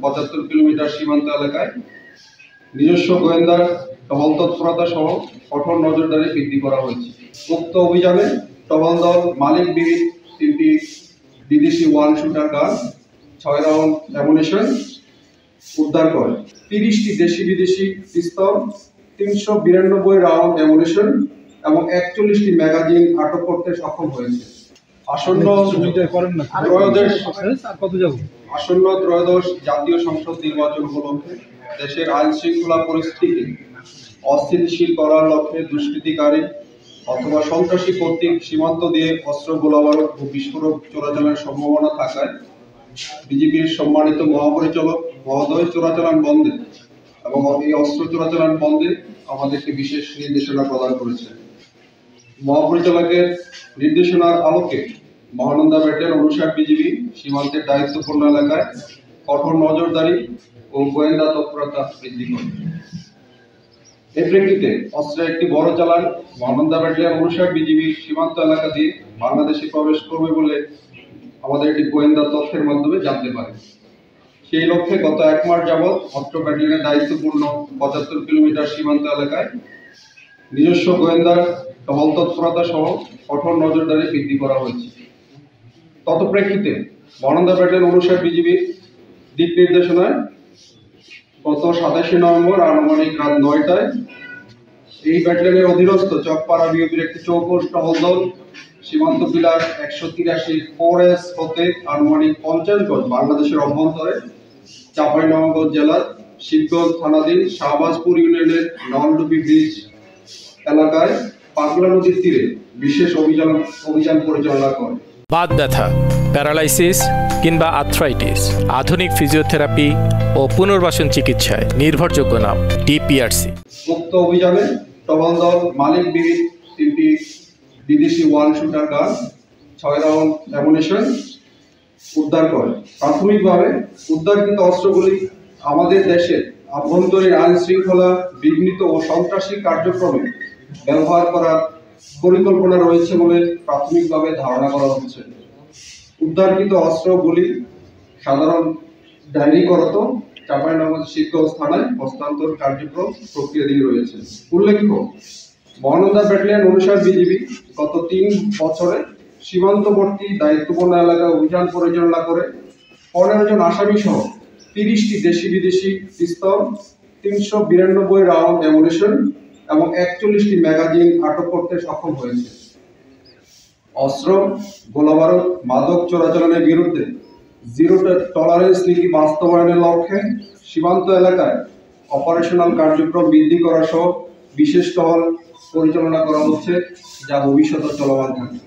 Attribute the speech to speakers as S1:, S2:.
S1: ৭৫ kilometre সীমান্ত এলাকায় নিজস্ব গোয়েন্দা টহল তৎপরতা সহ কঠোর নজরদারি বৃদ্ধি করা হয়েছে। উক্ত অভিযানে টহল দল মালিকবিহীন 3টি বিদেশি one shooter gun, 6 round ammunition উদ্ধার করে, 30টি দেশি বিদেশি পিস্তল, 392 রাউন্ড অ্যামুনিশন এবং 41টি ম্যাগাজিন আটক করতে সক্ষম হয়েছে। আসন্ন ত্রয়োদশ জাতীয় সংসদ নির্বাচন উপলক্ষে দেশের আইন শৃঙ্খলা পরিস্থিতিকে অস্থিতিশীল করার লক্ষ্যে দুষ্কৃতিকারী অথবা সন্ত্রাসী কর্তৃক সীমান্ত দিয়ে অস্ত্র, গোলাবারুদ ও বিস্ফোরক চোরাচালানের সম্ভাবনা থাকায় বিজিবির সম্মানিত মহাপরিচালক মহোদয় চোরাচালান বন্ধে এবং এই অস্ত্র চোরাচালান বন্ধে আমাদেরকে বিশেষ নির্দেশনা প্রদান করেছে। মহাপরিচালকের নির্দেশনার আলোকে মহানন্দা ব্যাটালিয়ন 59 বিজিবি সীমান্তের দায়িত্বপূর্ণ এলাকায় কঠোর নজরদারি ও গোয়েন্দা তৎপরতা বৃদ্ধি করে। এর প্রেক্ষিতে অস্ত্রের একটি বড় চালান মহানন্দা ব্যাটালিয়ন 59 বিজিবি সীমান্ত এলাকা দিয়ে বাংলাদেশে প্রবেশ করবে বলে আমাদের একটি গোয়েন্দা তথ্যের মাধ্যমে জানতে পারি। সেই লক্ষ্যে গত 1 মাস যাবৎ অস্ত্র ব্যাটালিয়নের দায়িত্বপূর্ণ 75 কিলোমিটার সীমান্ত এলাকায় নিজস্ব গোয়েন্দা টহল তৎপরতা সহ কঠোর নজরদারি বৃদ্ধি করা হয়েছে। তৎপ্রেক্ষিতে মহানন্দা ব্যাটালিয়ন 59 বিজিবির দিক নির্দেশনায় গত 27 নভেম্বর আনুমানিক রাত 9টায় এই ব্যাটালিয়নের অধীনস্থ চকপাড়া বিওপির একটি চৌকস টহল দল সীমান্ত পিলার 183 4S হতে আনুমানিক 50 গজ বাংলাদেশের অভ্যন্তরে চাঁপাইনবাবগঞ্জ জেলার শিবগঞ্জ থানাধীন শাহবাজপুর ইউনিয়নের নলডুবি ব্রিজ এলাকায় পাগলা নদীর তীরে বিশেষ অভিযান পরিচালনা করে।
S2: বাত ব্যথা, প্যারালাইসিস কিংবা আর্থ্রাইটিস, আধুনিক ফিজিওথেরাপি ও পুনর্বাসন চিকিৎসায় নির্ভরযোগ্য নাম ডিপিআরসি।
S1: উক্ত অভিযানে টহল দল মালিকবিহীন 3টি বিদেশি one shooter gun, 6 round ammunition উদ্ধার করে। প্রাথমিকভাবে উদ্ধারকৃত অস্ত্রগুলি আমাদের দেশের আভ্যন্তরীণ আইন শৃঙ্খলা বিঘ্নিত ও সন্ত্রাসী কার্যক্রমে ব্যবহার করার পরিকল্পনা রয়েছে বলে প্রাথমিকভাবে ধারণা করা হচ্ছে। উদ্ধারকৃত অস্ত্রগুলি সাধারণ ডায়েরি করত চাঁপাইনবাবগঞ্জ শিবগঞ্জ থানায় হস্তান্তর কার্যক্রম প্রক্রিয়াধীন রয়েছে। উল্লেখ্য, মহানন্দা ব্যাটালিয়ন 59 বিজিবি গত 3 বছরে সীমান্তবর্তী দায়িত্বপূর্ণ এলাকায় অভিযান পরিচালনা করে 15 জন আসামি সহ 30টি দেশি বিদেশি পিস্তল, 392 রাউন্ড অ্যামুনিশন এবং 41টি ম্যাগাজিন আটক করতে সক্ষম হয়েছে। অস্ত্র, গোলাবারুদ, মাদক চোরাচালানের বিরুদ্ধে জিরো টলারেন্স নীতি বাস্তবায়নের লক্ষ্যে সীমান্ত এলাকায় অপারেশনাল কার্যক্রম বৃদ্ধি করা সহ বিশেষ টহল পরিচালনা করা হচ্ছে, যা ভবিষ্যতে চলমান থাকবে।